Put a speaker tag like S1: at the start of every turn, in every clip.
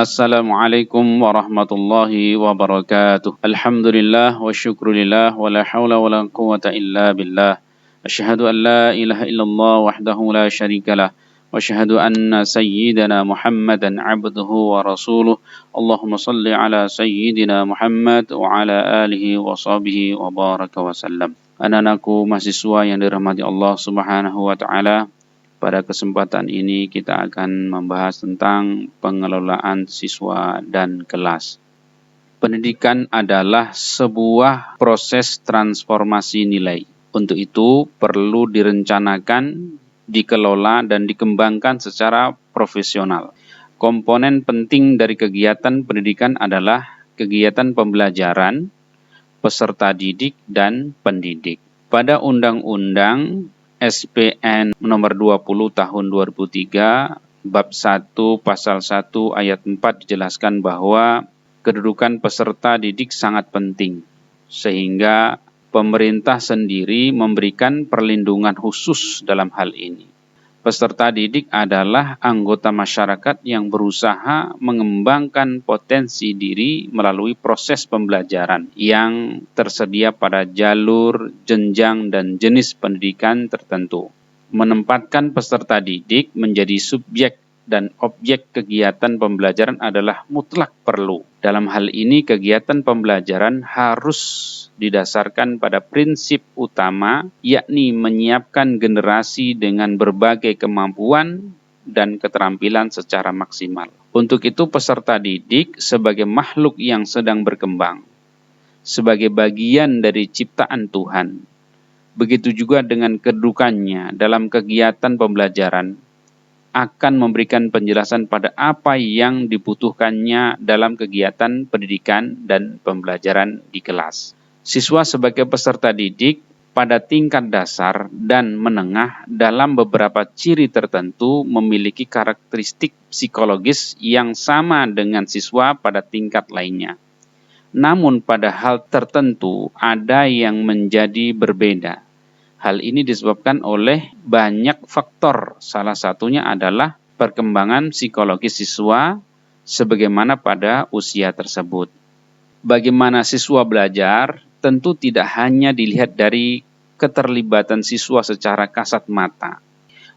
S1: Assalamualaikum warahmatullahi wabarakatuh. Alhamdulillah wa syukrulillah wa la hawla wa la quwata illa billah. Asyhadu an la ilaha illallah wahdahu la syarikalah. Wa asyhadu anna sayyidana Muhammadan abduhu wa rasuluh. Allahumma salli ala sayyidina Muhammad wa ala alihi wa sahbihi wa baraka wa sallam. Anak-anakku mahasiswa yang dirahmati Allah Subhanahu wa taala. Pada kesempatan ini kita akan membahas tentang pengelolaan siswa dan kelas. Pendidikan adalah sebuah proses transformasi nilai. Untuk itu perlu direncanakan, dikelola, dan dikembangkan secara profesional. Komponen penting dari kegiatan pendidikan adalah kegiatan pembelajaran, peserta didik, dan pendidik. Pada Undang-Undang SPN nomor 20 tahun 2003 bab 1 pasal 1 ayat 4 dijelaskan bahwa kedudukan peserta didik sangat penting sehingga pemerintah sendiri memberikan perlindungan khusus dalam hal ini. Peserta didik adalah anggota masyarakat yang berusaha mengembangkan potensi diri melalui proses pembelajaran yang tersedia pada jalur, jenjang, dan jenis pendidikan tertentu. Menempatkan peserta didik menjadi subjek dan objek kegiatan pembelajaran adalah mutlak perlu. Dalam hal ini, kegiatan pembelajaran harus didasarkan pada prinsip utama, yakni menyiapkan generasi dengan berbagai kemampuan dan keterampilan secara maksimal. Untuk itu, peserta didik sebagai makhluk yang sedang berkembang, sebagai bagian dari ciptaan Tuhan. Begitu juga dengan kedudukannya dalam kegiatan pembelajaran, akan memberikan penjelasan pada apa yang dibutuhkannya dalam kegiatan pendidikan dan pembelajaran di kelas. Siswa sebagai peserta didik pada tingkat dasar dan menengah dalam beberapa ciri tertentu memiliki karakteristik psikologis yang sama dengan siswa pada tingkat lainnya. Namun pada hal tertentu ada yang menjadi berbeda. Hal ini disebabkan oleh banyak faktor. Salah satunya adalah perkembangan psikologis siswa sebagaimana pada usia tersebut. Bagaimana siswa belajar tentu tidak hanya dilihat dari keterlibatan siswa secara kasat mata.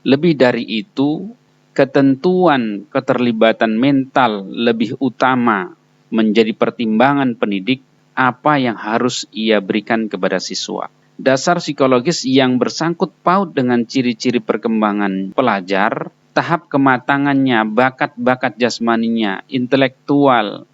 S1: Lebih dari itu, ketentuan keterlibatan mental lebih utama menjadi pertimbangan pendidik apa yang harus ia berikan kepada siswa. Dasar psikologis yang bersangkut paut dengan ciri-ciri perkembangan pelajar, tahap kematangannya, bakat-bakat jasmaninya, intelektual,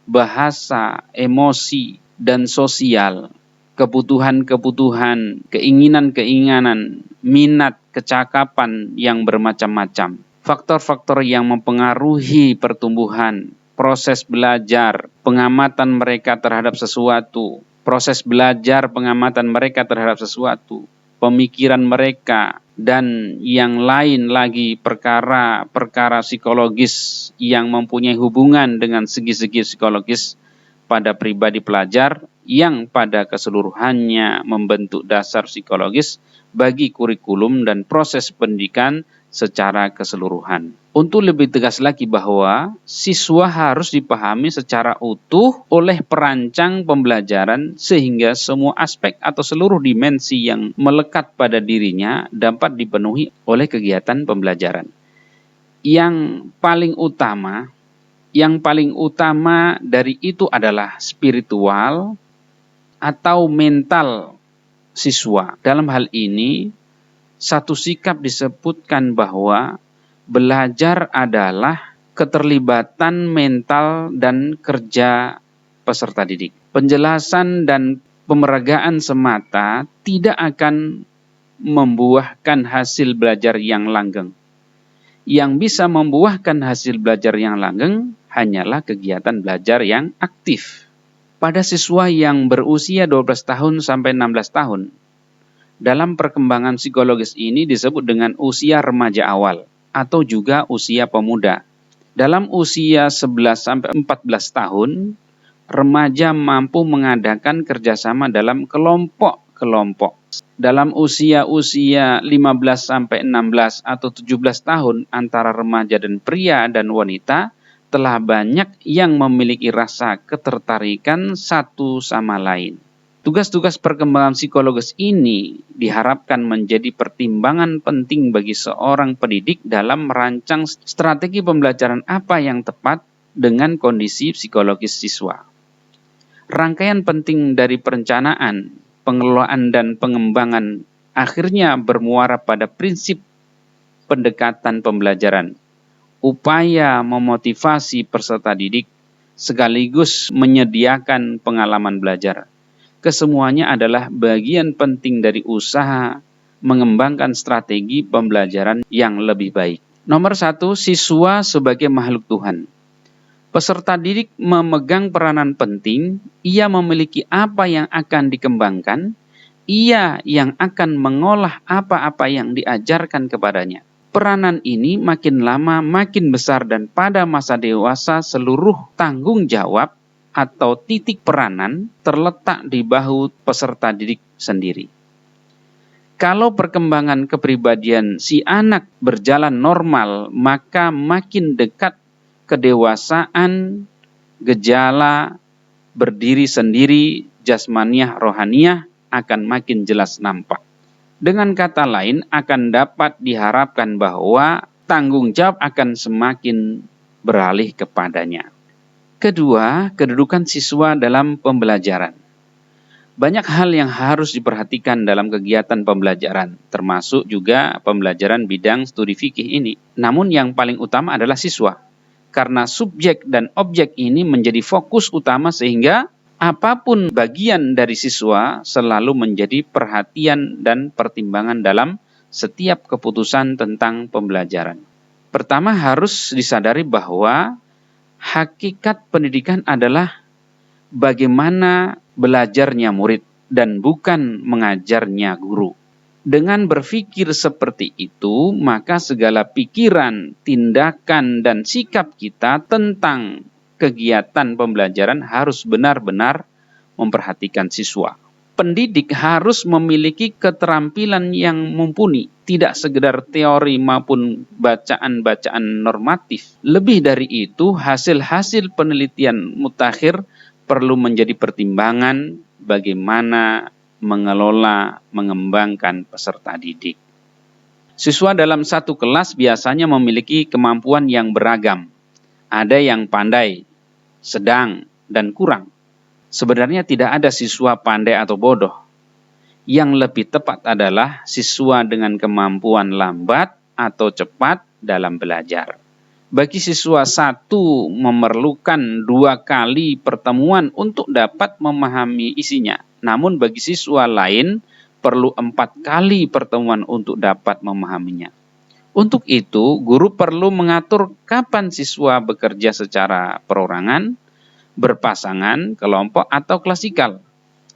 S1: bahasa, emosi, dan sosial, kebutuhan-kebutuhan, keinginan-keinginan, minat, kecakapan yang bermacam-macam. Faktor-faktor yang mempengaruhi pertumbuhan, proses belajar, pengamatan mereka terhadap sesuatu, proses belajar pengamatan mereka terhadap sesuatu, pemikiran mereka, dan yang lain lagi perkara-perkara psikologis yang mempunyai hubungan dengan segi-segi psikologis pada pribadi pelajar yang pada keseluruhannya membentuk dasar psikologis bagi kurikulum dan proses pendidikan secara keseluruhan. Untuk lebih tegas lagi bahwa siswa harus dipahami secara utuh oleh perancang pembelajaran sehingga semua aspek atau seluruh dimensi yang melekat pada dirinya dapat dipenuhi oleh kegiatan pembelajaran. Yang paling utama dari itu adalah spiritual atau mental siswa. Dalam hal ini, satu sikap disebutkan bahwa belajar adalah keterlibatan mental dan kerja peserta didik. Penjelasan dan pemeragaan semata tidak akan membuahkan hasil belajar yang langgeng. Yang bisa membuahkan hasil belajar yang langgeng hanyalah kegiatan belajar yang aktif. Pada siswa yang berusia 12 tahun sampai 16 tahun, dalam perkembangan psikologis ini disebut dengan usia remaja awal atau juga usia pemuda. Dalam usia 11 sampai 14 tahun, remaja mampu mengadakan kerjasama dalam kelompok-kelompok. Dalam usia 15 sampai 16 atau 17 tahun antara remaja dan pria dan wanita telah banyak yang memiliki rasa ketertarikan satu sama lain. Tugas-tugas perkembangan psikologis ini diharapkan menjadi pertimbangan penting bagi seorang pendidik dalam merancang strategi pembelajaran apa yang tepat dengan kondisi psikologis siswa. Rangkaian penting dari perencanaan, pengelolaan, dan pengembangan akhirnya bermuara pada prinsip pendekatan pembelajaran, upaya memotivasi peserta didik, sekaligus menyediakan pengalaman belajar. Kesemuanya adalah bagian penting dari usaha mengembangkan strategi pembelajaran yang lebih baik. Nomor 1, siswa sebagai makhluk Tuhan. Peserta didik memegang peranan penting, ia memiliki apa yang akan dikembangkan, ia yang akan mengolah apa-apa yang diajarkan kepadanya. Peranan ini makin lama makin besar dan pada masa dewasa seluruh tanggung jawab atau titik peranan terletak di bahu peserta didik sendiri. Kalau perkembangan kepribadian si anak berjalan normal, maka makin dekat kedewasaan, gejala berdiri sendiri, jasmaniah, rohaniah akan makin jelas nampak. Dengan kata lain, akan dapat diharapkan bahwa tanggung jawab akan semakin beralih kepadanya. Kedua, kedudukan siswa dalam pembelajaran. Banyak hal yang harus diperhatikan dalam kegiatan pembelajaran, termasuk juga pembelajaran bidang studi fikih ini. Namun yang paling utama adalah siswa, karena subjek dan objek ini menjadi fokus utama sehingga apapun bagian dari siswa selalu menjadi perhatian dan pertimbangan dalam setiap keputusan tentang pembelajaran. Pertama, harus disadari bahwa hakikat pendidikan adalah bagaimana belajarnya murid dan bukan mengajarnya guru. Dengan berpikir seperti itu, maka segala pikiran, tindakan, dan sikap kita tentang kegiatan pembelajaran harus benar-benar memperhatikan siswa. Pendidik harus memiliki keterampilan yang mumpuni, tidak sekedar teori maupun bacaan-bacaan normatif. Lebih dari itu, hasil-hasil penelitian mutakhir perlu menjadi pertimbangan bagaimana mengelola, mengembangkan peserta didik. Siswa dalam satu kelas biasanya memiliki kemampuan yang beragam. Ada yang pandai, sedang, dan kurang. Sebenarnya tidak ada siswa pandai atau bodoh. Yang lebih tepat adalah siswa dengan kemampuan lambat atau cepat dalam belajar. Bagi siswa satu memerlukan 2 kali pertemuan untuk dapat memahami isinya. Namun bagi siswa lain perlu 4 kali pertemuan untuk dapat memahaminya. Untuk itu, guru perlu mengatur kapan siswa bekerja secara perorangan, berpasangan, kelompok, atau klasikal.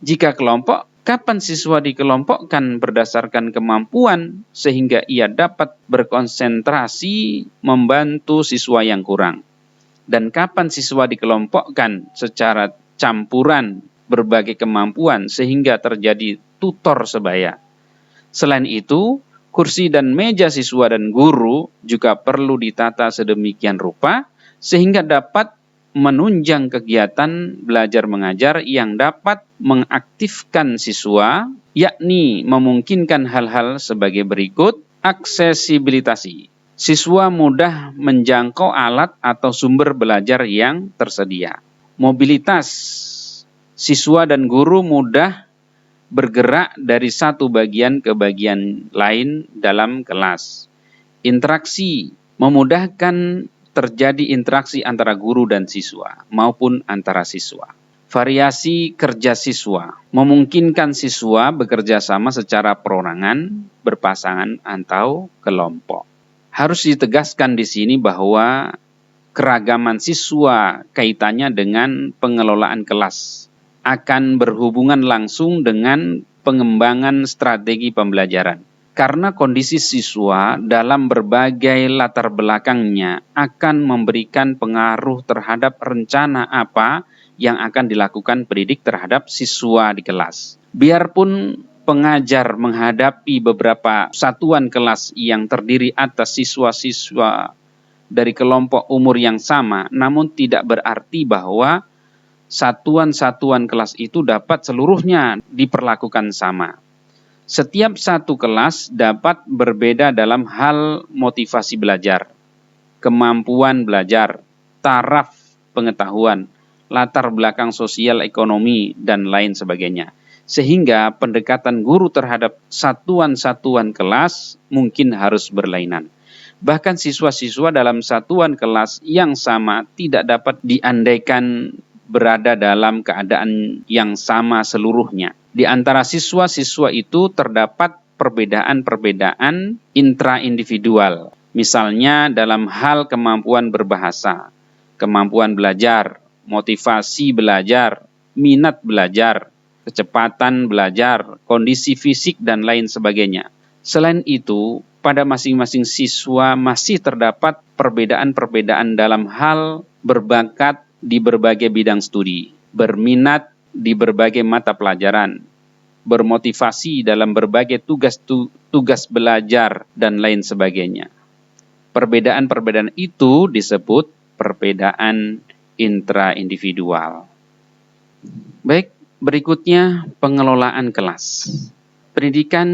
S1: Jika kelompok, kapan siswa dikelompokkan berdasarkan kemampuan sehingga ia dapat berkonsentrasi membantu siswa yang kurang. Dan kapan siswa dikelompokkan secara campuran berbagai kemampuan sehingga terjadi tutor sebaya. Selain itu, kursi dan meja siswa dan guru juga perlu ditata sedemikian rupa sehingga dapat menunjang kegiatan belajar mengajar yang dapat mengaktifkan siswa, yakni memungkinkan hal-hal sebagai berikut. Aksesibilitasi. Siswa mudah menjangkau alat atau sumber belajar yang tersedia. Mobilitas. Siswa dan guru mudah bergerak dari satu bagian ke bagian lain dalam kelas. Interaksi. Memudahkan terjadi interaksi antara guru dan siswa maupun antara siswa. Variasi kerja siswa memungkinkan siswa bekerja sama secara perorangan, berpasangan, atau kelompok. Harus ditegaskan di sini bahwa keragaman siswa kaitannya dengan pengelolaan kelas akan berhubungan langsung dengan pengembangan strategi pembelajaran. Karena kondisi siswa dalam berbagai latar belakangnya akan memberikan pengaruh terhadap rencana apa yang akan dilakukan pendidik terhadap siswa di kelas. Biarpun pengajar menghadapi beberapa satuan kelas yang terdiri atas siswa-siswa dari kelompok umur yang sama, namun tidak berarti bahwa satuan-satuan kelas itu dapat seluruhnya diperlakukan sama. Setiap satu kelas dapat berbeda dalam hal motivasi belajar, kemampuan belajar, taraf pengetahuan, latar belakang sosial ekonomi, dan lain sebagainya. Sehingga pendekatan guru terhadap satuan-satuan kelas mungkin harus berlainan. Bahkan siswa-siswa dalam satuan kelas yang sama tidak dapat diandaikan berada dalam keadaan yang sama seluruhnya. Di antara siswa-siswa itu terdapat perbedaan-perbedaan intra-individual. Misalnya dalam hal kemampuan berbahasa, kemampuan belajar, motivasi belajar, minat belajar, kecepatan belajar, kondisi fisik, dan lain sebagainya. Selain itu, pada masing-masing siswa masih terdapat perbedaan-perbedaan dalam hal berbakat di berbagai bidang studi, berminat di berbagai mata pelajaran, bermotivasi dalam berbagai tugas belajar, dan lain sebagainya. Perbedaan-perbedaan itu disebut perbedaan intra-individual. Baik, berikutnya pengelolaan kelas. Pendidikan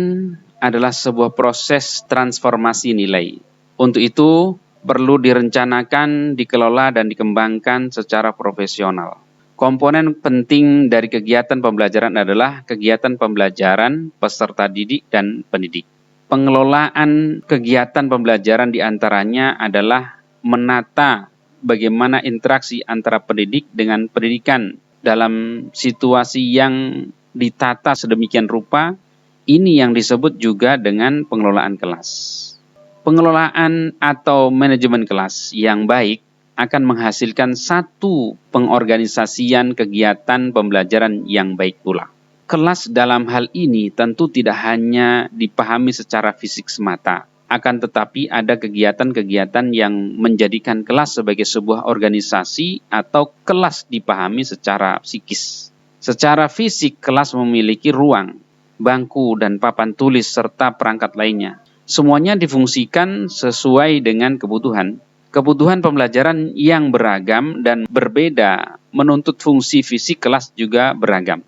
S1: adalah sebuah proses transformasi nilai. Untuk itu, perlu direncanakan, dikelola, dan dikembangkan secara profesional. Komponen penting dari kegiatan pembelajaran adalah kegiatan pembelajaran, peserta didik, dan pendidik. Pengelolaan kegiatan pembelajaran diantaranya adalah menata bagaimana interaksi antara pendidik dengan pendidikan dalam situasi yang ditata sedemikian rupa. Ini yang disebut juga dengan pengelolaan kelas. Pengelolaan atau manajemen kelas yang baik akan menghasilkan satu pengorganisasian kegiatan pembelajaran yang baik pula. Kelas dalam hal ini tentu tidak hanya dipahami secara fisik semata, akan tetapi ada kegiatan-kegiatan yang menjadikan kelas sebagai sebuah organisasi atau kelas dipahami secara psikis. Secara fisik, kelas memiliki ruang, bangku, dan papan tulis serta perangkat lainnya. Semuanya difungsikan sesuai dengan kebutuhan. Kebutuhan pembelajaran yang beragam dan berbeda menuntut fungsi fisik kelas juga beragam.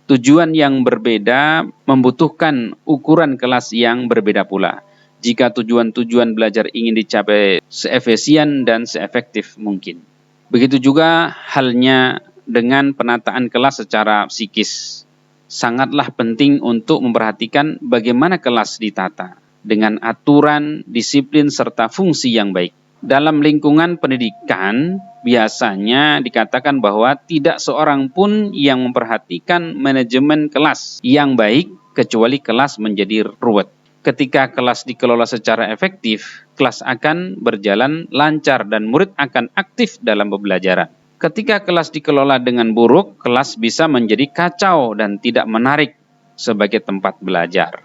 S1: Tujuan yang berbeda membutuhkan ukuran kelas yang berbeda pula. Jika tujuan-tujuan belajar ingin dicapai seefisien dan seefektif mungkin. Begitu juga halnya dengan penataan kelas secara psikis. Sangatlah penting untuk memperhatikan bagaimana kelas ditata dengan aturan, disiplin, serta fungsi yang baik. Dalam lingkungan pendidikan, biasanya dikatakan bahwa tidak seorang pun yang memperhatikan manajemen kelas yang baik, kecuali kelas menjadi ruwet. Ketika kelas dikelola secara efektif, kelas akan berjalan lancar dan murid akan aktif dalam pembelajaran. Ketika kelas dikelola dengan buruk, kelas bisa menjadi kacau dan tidak menarik sebagai tempat belajar.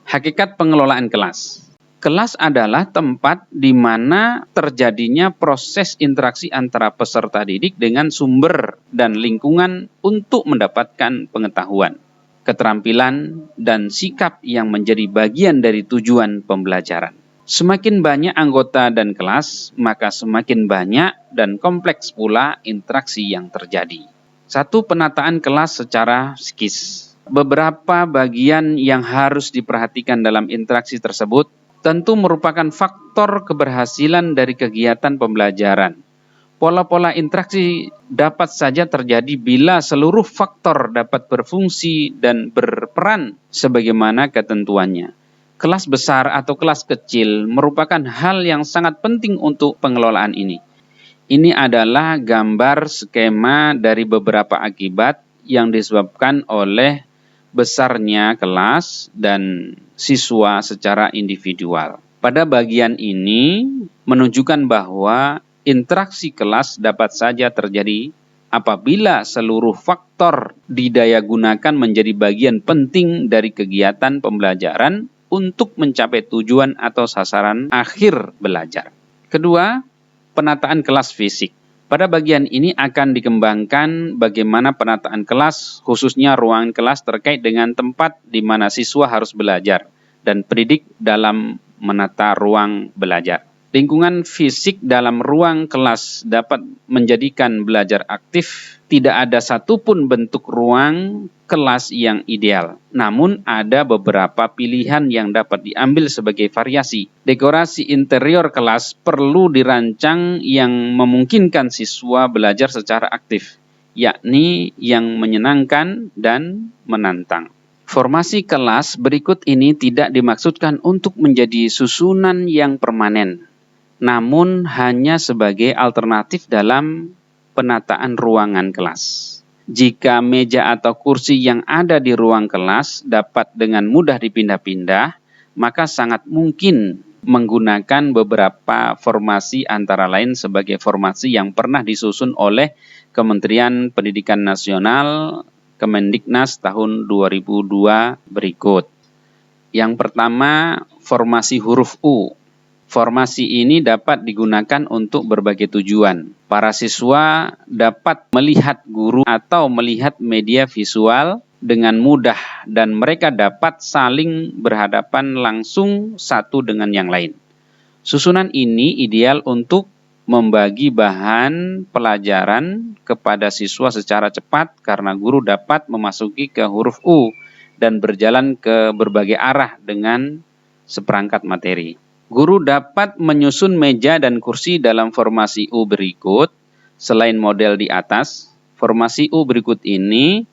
S1: Hakikat pengelolaan kelas. Kelas adalah tempat di mana terjadinya proses interaksi antara peserta didik dengan sumber dan lingkungan untuk mendapatkan pengetahuan, keterampilan, dan sikap yang menjadi bagian dari tujuan pembelajaran. Semakin banyak anggota dan kelas, maka semakin banyak dan kompleks pula interaksi yang terjadi. 1. Penataan kelas secara psikis. Beberapa bagian yang harus diperhatikan dalam interaksi tersebut tentu merupakan faktor keberhasilan dari kegiatan pembelajaran. Pola-pola interaksi dapat saja terjadi bila seluruh faktor dapat berfungsi dan berperan sebagaimana ketentuannya. Kelas besar atau kelas kecil merupakan hal yang sangat penting untuk pengelolaan ini. Ini adalah gambar skema dari beberapa akibat yang disebabkan oleh besarnya kelas dan siswa secara individual. Pada bagian ini menunjukkan bahwa interaksi kelas dapat saja terjadi apabila seluruh faktor didayagunakan menjadi bagian penting dari kegiatan pembelajaran untuk mencapai tujuan atau sasaran akhir belajar. Kedua, penataan kelas fisik. Pada bagian ini akan dikembangkan bagaimana penataan kelas, khususnya ruangan kelas terkait dengan tempat di mana siswa harus belajar dan pendidik dalam menata ruang belajar. Lingkungan fisik dalam ruang kelas dapat menjadikan belajar aktif. Tidak ada satupun bentuk ruang kelas yang ideal. Namun ada beberapa pilihan yang dapat diambil sebagai variasi. Dekorasi interior kelas perlu dirancang yang memungkinkan siswa belajar secara aktif, yakni yang menyenangkan dan menantang. Formasi kelas berikut ini tidak dimaksudkan untuk menjadi susunan yang permanen, namun hanya sebagai alternatif dalam penataan ruangan kelas. Jika meja atau kursi yang ada di ruang kelas dapat dengan mudah dipindah-pindah, maka sangat mungkin menggunakan beberapa formasi antara lain sebagai formasi yang pernah disusun oleh Kementerian Pendidikan Nasional Kemendiknas tahun 2002 berikut. Yang pertama, formasi huruf U. Formasi ini dapat digunakan untuk berbagai tujuan. Para siswa dapat melihat guru atau melihat media visual dengan mudah dan mereka dapat saling berhadapan langsung satu dengan yang lain. Susunan ini ideal untuk membagi bahan pelajaran kepada siswa secara cepat karena guru dapat memasuki ke huruf U dan berjalan ke berbagai arah dengan seperangkat materi. Guru dapat menyusun meja dan kursi dalam formasi U berikut. Selain model di atas, formasi U berikut ini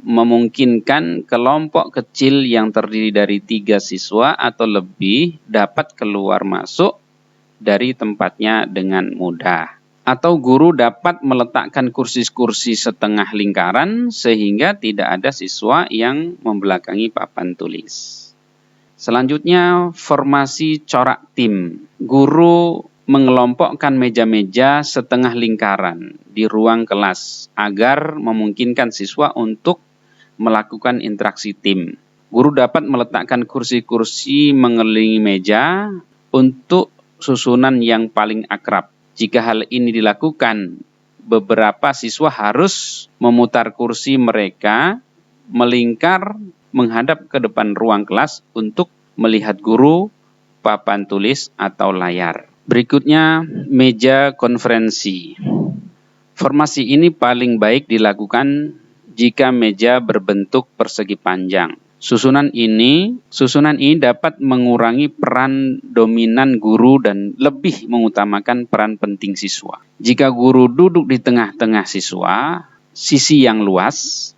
S1: memungkinkan kelompok kecil yang terdiri dari 3 siswa atau lebih dapat keluar masuk dari tempatnya dengan mudah. Atau guru dapat meletakkan kursi-kursi setengah lingkaran sehingga tidak ada siswa yang membelakangi papan tulis. Selanjutnya, formasi corak tim. Guru mengelompokkan meja-meja setengah lingkaran di ruang kelas agar memungkinkan siswa untuk melakukan interaksi tim. Guru dapat meletakkan kursi-kursi mengelilingi meja untuk susunan yang paling akrab. Jika hal ini dilakukan, beberapa siswa harus memutar kursi mereka melingkar menghadap ke depan ruang kelas untuk melihat guru, papan tulis, atau layar. Berikutnya, meja konferensi. Formasi ini paling baik dilakukan jika meja berbentuk persegi panjang. Susunan ini dapat mengurangi peran dominan guru dan lebih mengutamakan peran penting siswa. Jika guru duduk di tengah-tengah siswa, sisi yang luas,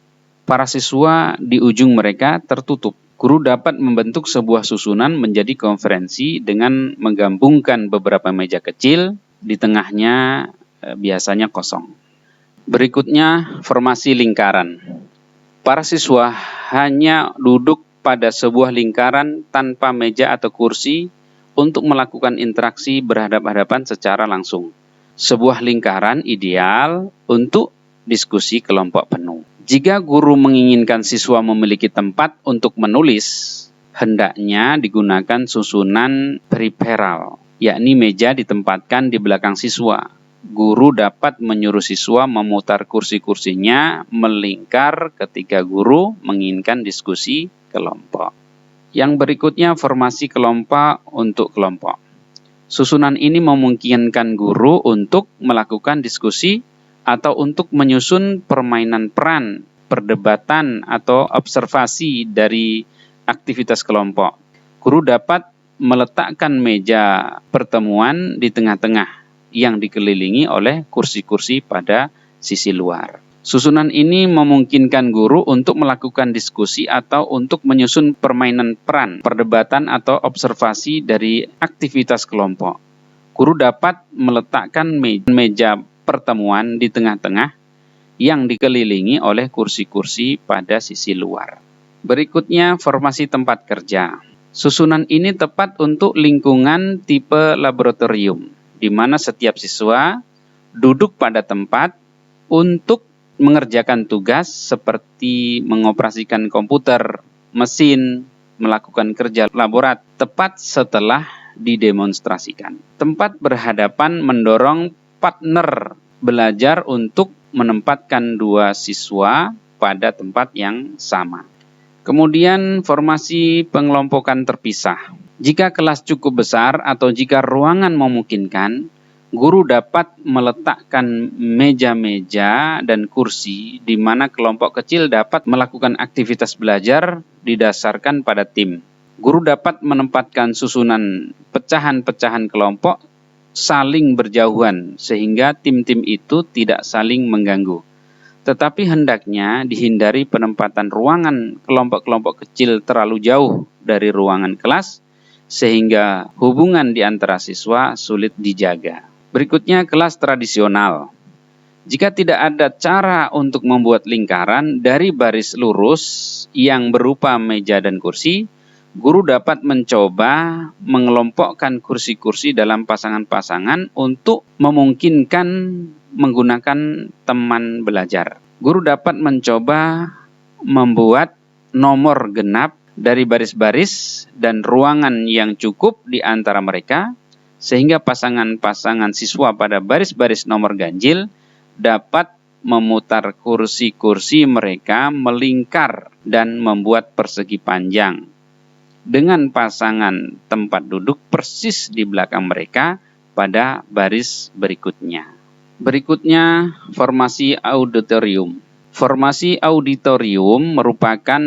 S1: para siswa di ujung mereka tertutup. Guru dapat membentuk sebuah susunan menjadi konferensi dengan menggabungkan beberapa meja kecil, di tengahnya biasanya kosong. Berikutnya, formasi lingkaran. Para siswa hanya duduk pada sebuah lingkaran tanpa meja atau kursi untuk melakukan interaksi berhadapan-hadapan secara langsung. Sebuah lingkaran ideal untuk diskusi kelompok penuh. Jika guru menginginkan siswa memiliki tempat untuk menulis, hendaknya digunakan susunan periferal, yakni meja ditempatkan di belakang siswa. Guru dapat menyuruh siswa memutar kursi-kursinya melingkar ketika guru menginginkan diskusi kelompok. Yang berikutnya, formasi kelompok untuk kelompok. Susunan ini memungkinkan guru untuk melakukan diskusi atau untuk menyusun permainan peran, perdebatan, atau observasi dari aktivitas kelompok. Guru dapat meletakkan meja pertemuan di tengah-tengah yang dikelilingi oleh kursi-kursi pada sisi luar. Susunan ini memungkinkan guru untuk melakukan diskusi atau untuk menyusun permainan peran, perdebatan, atau observasi dari aktivitas kelompok. Guru dapat meletakkan meja pertemuan di tengah-tengah yang dikelilingi oleh kursi-kursi pada sisi luar. Berikutnya, formasi tempat kerja. Susunan ini tepat untuk lingkungan tipe laboratorium, di mana setiap siswa duduk pada tempat untuk mengerjakan tugas seperti mengoperasikan komputer, mesin, melakukan kerja laborat tepat setelah didemonstrasikan. Tempat berhadapan mendorong partner belajar untuk menempatkan 2 siswa pada tempat yang sama. Kemudian formasi pengelompokan terpisah. Jika kelas cukup besar atau jika ruangan memungkinkan, guru dapat meletakkan meja-meja dan kursi di mana kelompok kecil dapat melakukan aktivitas belajar didasarkan pada tim. Guru dapat menempatkan susunan pecahan-pecahan kelompok saling berjauhan sehingga tim-tim itu tidak saling mengganggu. Tetapi hendaknya dihindari penempatan ruangan kelompok-kelompok kecil terlalu jauh dari ruangan kelas sehingga hubungan di antara siswa sulit dijaga. Berikutnya kelas tradisional. Jika tidak ada cara untuk membuat lingkaran dari baris lurus yang berupa meja dan kursi, guru dapat mencoba mengelompokkan kursi-kursi dalam pasangan-pasangan untuk memungkinkan menggunakan teman belajar. Guru dapat mencoba membuat nomor genap dari baris-baris dan ruangan yang cukup di antara mereka, sehingga pasangan-pasangan siswa pada baris-baris nomor ganjil dapat memutar kursi-kursi mereka melingkar dan membuat persegi panjang dengan pasangan tempat duduk persis di belakang mereka pada baris berikutnya. Berikutnya, formasi auditorium. Formasi auditorium merupakan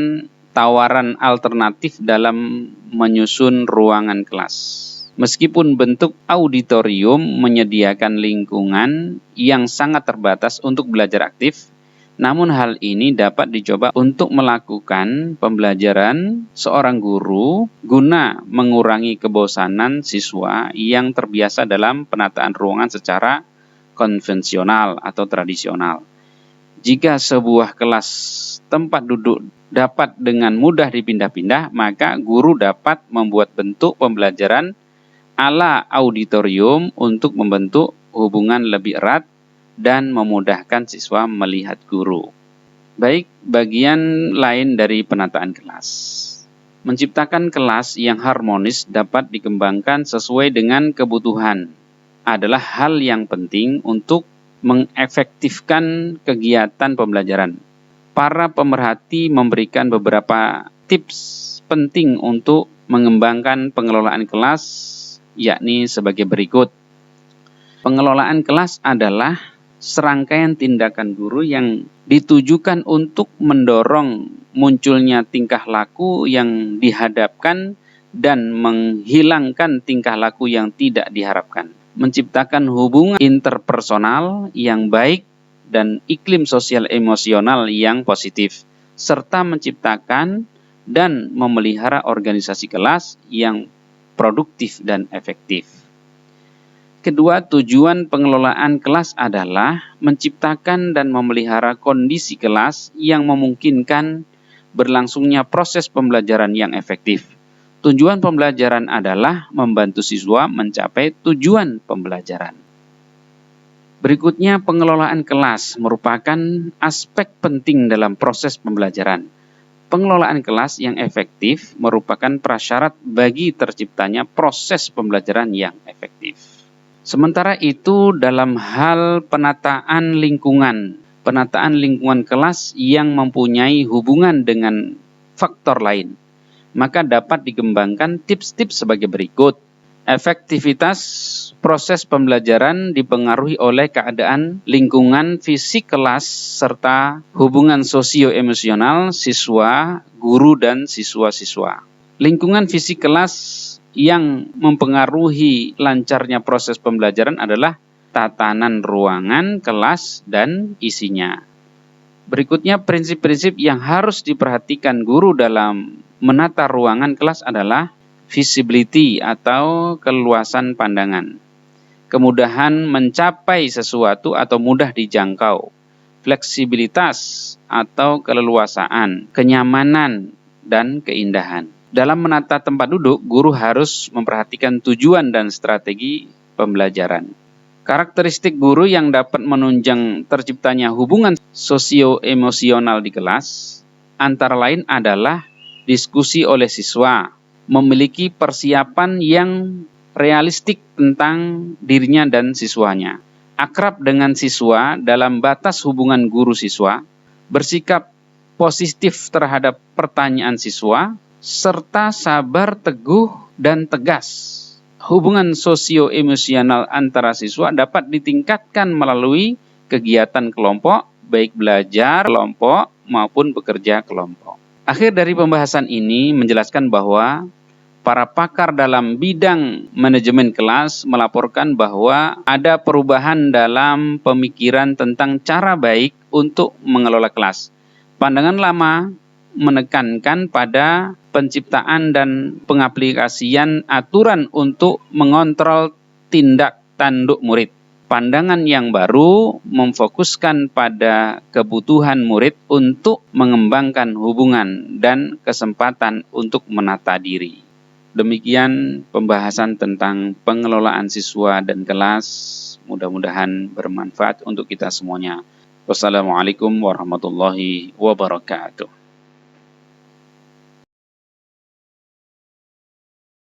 S1: tawaran alternatif dalam menyusun ruangan kelas. Meskipun bentuk auditorium menyediakan lingkungan yang sangat terbatas untuk belajar aktif, namun hal ini dapat dicoba untuk melakukan pembelajaran seorang guru guna mengurangi kebosanan siswa yang terbiasa dalam penataan ruangan secara konvensional atau tradisional. Jika sebuah kelas tempat duduk dapat dengan mudah dipindah-pindah, maka guru dapat membuat bentuk pembelajaran ala auditorium untuk membentuk hubungan lebih erat dan memudahkan siswa melihat guru. Baik, bagian lain dari penataan kelas. Menciptakan kelas yang harmonis dapat dikembangkan sesuai dengan kebutuhan adalah hal yang penting untuk mengefektifkan kegiatan pembelajaran. Para pemerhati memberikan beberapa tips penting untuk mengembangkan pengelolaan kelas, yakni sebagai berikut. Pengelolaan kelas adalah serangkaian tindakan guru yang ditujukan untuk mendorong munculnya tingkah laku yang dihadapkan dan menghilangkan tingkah laku yang tidak diharapkan. Menciptakan hubungan interpersonal yang baik dan iklim sosial emosional yang positif, serta menciptakan dan memelihara organisasi kelas yang produktif dan efektif. Kedua, tujuan pengelolaan kelas adalah menciptakan dan memelihara kondisi kelas yang memungkinkan berlangsungnya proses pembelajaran yang efektif. Tujuan pembelajaran adalah membantu siswa mencapai tujuan pembelajaran. Berikutnya, pengelolaan kelas merupakan aspek penting dalam proses pembelajaran. Pengelolaan kelas yang efektif merupakan prasyarat bagi terciptanya proses pembelajaran yang efektif. Sementara itu, dalam hal penataan lingkungan kelas yang mempunyai hubungan dengan faktor lain, maka dapat dikembangkan tips-tips sebagai berikut. Efektivitas proses pembelajaran dipengaruhi oleh keadaan lingkungan fisik kelas serta hubungan sosio-emosional siswa, guru, dan siswa-siswa. Lingkungan fisik kelas yang mempengaruhi lancarnya proses pembelajaran adalah tatanan ruangan, kelas, dan isinya. Berikutnya, prinsip-prinsip yang harus diperhatikan guru dalam menata ruangan kelas adalah visibility atau keluasan pandangan, kemudahan mencapai sesuatu atau mudah dijangkau, fleksibilitas atau keleluasaan, kenyamanan, dan keindahan. Dalam menata tempat duduk, guru harus memperhatikan tujuan dan strategi pembelajaran. Karakteristik guru yang dapat menunjang terciptanya hubungan sosio-emosional di kelas antara lain adalah diskusi oleh siswa, memiliki persiapan yang realistik tentang dirinya dan siswanya, akrab dengan siswa dalam batas hubungan guru-siswa, bersikap positif terhadap pertanyaan siswa, serta sabar teguh dan tegas. Hubungan sosio-emosional antara siswa dapat ditingkatkan melalui kegiatan kelompok, baik belajar kelompok maupun bekerja kelompok. Akhir dari pembahasan ini menjelaskan bahwa para pakar dalam bidang manajemen kelas melaporkan bahwa ada perubahan dalam pemikiran tentang cara baik untuk mengelola kelas. Pandangan lama menekankan pada penciptaan dan pengaplikasian aturan untuk mengontrol tindak tanduk murid. Pandangan yang baru memfokuskan pada kebutuhan murid untuk mengembangkan hubungan dan kesempatan untuk menata diri. Demikian pembahasan tentang pengelolaan siswa dan kelas. Mudah-mudahan bermanfaat untuk kita semuanya. Wassalamualaikum warahmatullahi wabarakatuh.